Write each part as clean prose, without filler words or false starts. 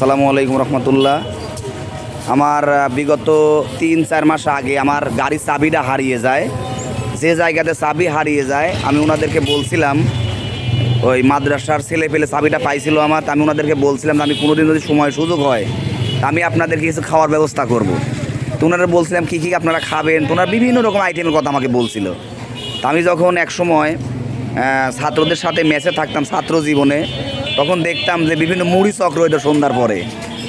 আসসালামু আলাইকুম রহমতুল্লাহ। আমার বিগত 3-4 মাস আগে আমার গাড়ির চাবিটা হারিয়ে যায়। যে জায়গাতে চাবি হারিয়ে যায় আমি ওনাদেরকে বলছিলাম, ওই মাদ্রাসার ছেলে পেলে চাবিটা পাইছিল আমার, আমি ওনাদেরকে বলছিলাম আমি কোনোদিন যদি সময় সুযোগ হয় আমি আপনাদেরকে কিছু খাওয়ার ব্যবস্থা করব। তো ওনারা বলছিলাম কী কী আপনারা খাবেন, তো ওনারা বিভিন্ন রকম আইটেমের কথা আমাকে বলছিল। তা আমি যখন এক সময় ছাত্রদের সাথে মেসে থাকতাম ছাত্র জীবনে, তখন দেখতাম যে বিভিন্ন মুড়ি চক্র হইতো সন্ধ্যার পরে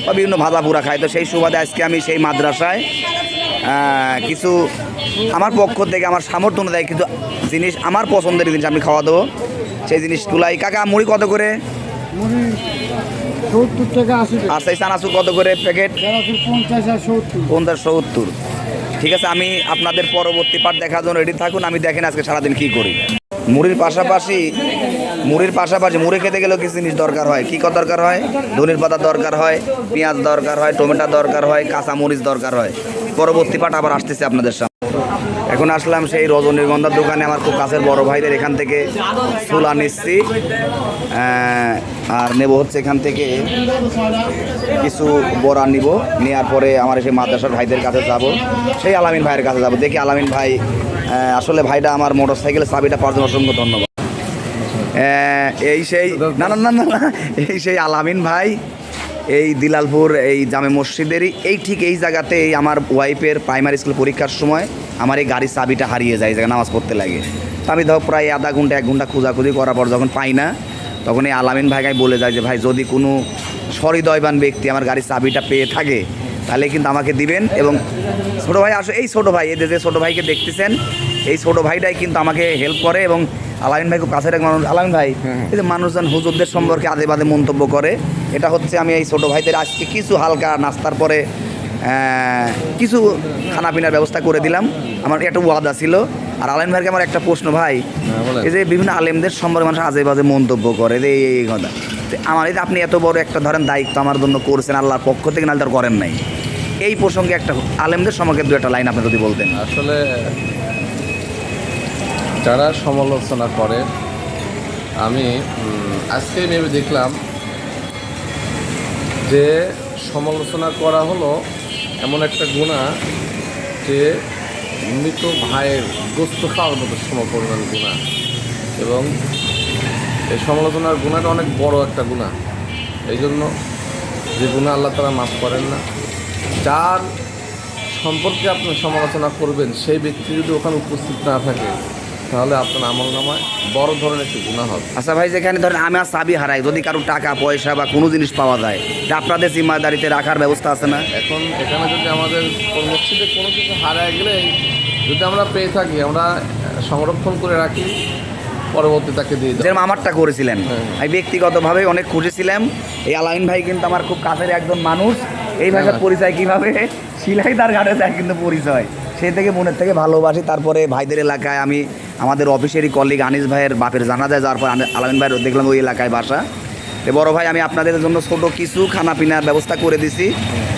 বা বিভিন্ন ভাজা পুরা খায়। তো সেই সুবাদে আজকে আমি সেই মাদ্রাসায় কিছু আমার পক্ষ থেকে আমার সামর্থ্য অনুযায়ী কিছু জিনিস, আমার পছন্দের জিনিস আমি খাওয়া দেবো। সেই জিনিসগুলাই কাকা, মুড়ি কত করে? 70 টাকা 80 টাকা। আচ্ছা, এই চানাচুর কত করে প্যাকেট? 50 আর 70। 50-70। ঠিক আছে, আমি আপনাদের পরবর্তী পার্ট দেখার জন্য রেডি থাকুন। আমি দেখেন আজকে সারাদিন কী করি। মুড়ির পাশাপাশি মুড়ি খেতে গেলেও কিছু জিনিস দরকার হয়। কী কত দরকার হয়? ধনির পাতা দরকার হয়, পেঁয়াজ দরকার হয়, টমেটো দরকার হয়, কাঁচা মরিচ দরকার হয়। পরবর্তী পার্ট আবার আসতেছে আপনাদের সামনে। এখন আসলাম সেই রজনীগন্ধার দোকানে, আমার খুব কাছের বড় ভাইদের এখান থেকে ফুল নিচ্ছি আর নেব হচ্ছে এখান থেকে কিছু বড়া নিব। নেওয়ার পরে আমার সেই মাদ্রাসার ভাইদের কাছে যাব, সেই আলামিন ভাইয়ের কাছে যাব। দেখি আলামিন ভাই, আসলে ভাইটা আমার মোটর সাইকেলের চাবিটা পাওয়ার জন্য অসংখ্য ধন্যবাদ। এই সেই না না না না না এই সেই আলামিন ভাই, এই দিলালপুর এই জামে মসজিদেরই ঠিক এই জায়গাতে এই আমার ওয়াইফের প্রাইমারি স্কুল পরীক্ষার সময় আমার এই গাড়ির চাবিটা হারিয়ে যায়, এই জায়গায় নামাজ পড়তে লাগে। তো আমি ধর প্রায় আধা ঘন্টা 1 ঘন্টা খোঁজাখুঁজি করার পর যখন পাই না, তখন এই আলামিন ভাইকে বলে যায় যে ভাই যদি কোনো সহৃদয়বান ব্যক্তি আমার গাড়ির চাবিটা পেয়ে থাকে তাহলে কিন্তু আমাকে দিবেন। এবং ছোটো ভাই আসলে এই ছোটো ভাই, এদের যে ছোটো ভাইকে দেখতেছেন, এই ছোটো ভাইটাই কিন্তু আমাকে হেল্প করে। এবং আলামিন ভাই খুব কাছের এক মানুষ। আলামিন ভাই, এই যে মানুষজন হুজুরদের সম্পর্কে আজে বাজে মন্তব্য করে, এটা হচ্ছে আমি এই ছোটো ভাইদের আজকে কিছু হালকা নাস্তার পরে কিছু খানাপিনার ব্যবস্থা করে দিলাম। আমার একটা ওয়াদা ছিল। আর আলামিন ভাইকে আমার একটা প্রশ্ন, ভাই এই যে বিভিন্ন আলেমদের সম্পর্কে মানুষ আজে বাজে মন্তব্য করে যে এই কথা, আমার এই যে আপনি এত বড় একটা ধরেন দায়িত্ব আমার জন্য করছেন আল্লাহর পক্ষ থেকে, নাহলে তার করেন নাই, এই প্রসঙ্গে একটা আলেমদের সম্পর্কে 2-1 লাইন আপনি যদি বলতেন। আসলে যারা সমালোচনা করে, আমি আজকে ভেবে দেখলাম যে সমালোচনা করা হলো এমন একটা গুনাহ যে মৃত ভাইয়ের গোস্ত খাওয়ার মতো সমপরিমাণ গুনাহ, এবং এই সমালোচনার গুনাহটা অনেক বড় একটা গুনাহ। এই জন্য যে গুনাহ আল্লাহ তাআলা মাফ করেন না। যার সম্পর্কে আপনি সমালোচনা করবেন সেই ব্যক্তি যদি ওখানে উপস্থিত না থাকে তাহলে আপনার আমলনামায় বড় ধরনের একটি গুনাহ হবে। আচ্ছা ভাই, যেখানে ধরেন আমি চাবি হারাই, যদি কারো টাকা পয়সা বা কোনো জিনিস পাওয়া যায়, তা আপনাদের জিম্মাদারিতে রাখার ব্যবস্থা আছে না? এখন এখানে যদি আমাদের মসজিদে কোনো কিছু হারায় গেলে যদি আমরা পেয়ে থাকি, আমরা সংরক্ষণ করে রাখি, পরবর্তী তাকে দিয়ে দেব। যেরকম আমারটা করেছিলেন, আমি ব্যক্তিগতভাবে অনেক খুশি ছিলাম। এই আলামিন ভাই কিন্তু আমার খুব কাছের একজন মানুষ। এই ভাষার পরিচয় কীভাবে শিলাইদার ঘাটে যায় কিন্তু পরিচয়, সেই থেকে মনের থেকে ভালোবাসি। তারপরে ভাইদের এলাকায় আমি আমাদের অফিসেরই কলিগ আনিস ভাইয়ের বাপের জানা যায়, যাওয়ার পর আলামিন ভাইয়ের দেখলাম ওই এলাকায় বাসা। তো বড় ভাই, আমি আপনাদের জন্য ছোটো কিছু খানা পিনার ব্যবস্থা করে দিছি,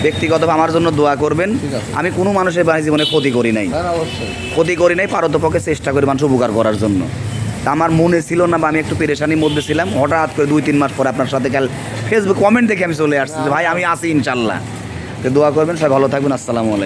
ব্যক্তিগতভাবে আমার জন্য দোয়া করবেন। আমি কোনো মানুষের বাড়ি জীবনে ক্ষতি করি নাই, ক্ষতি করি নাই, পারতপক্ষে চেষ্টা করি মানুষ উপকার করার জন্য। তা আমার মনে ছিল না বা আমি একটু পেরেশানির মধ্যে ছিলাম, হঠাৎ করে 2-3 মাস পরে আপনার সাথে কাল ফেসবুক কমেন্ট দেখে আমি চলে আসছি যে ভাই আমি আছি ইনশাল্লাহ। তো দোয়া করবেন, সবাই ভালো থাকবেন। আসসালামু আলাইকুম।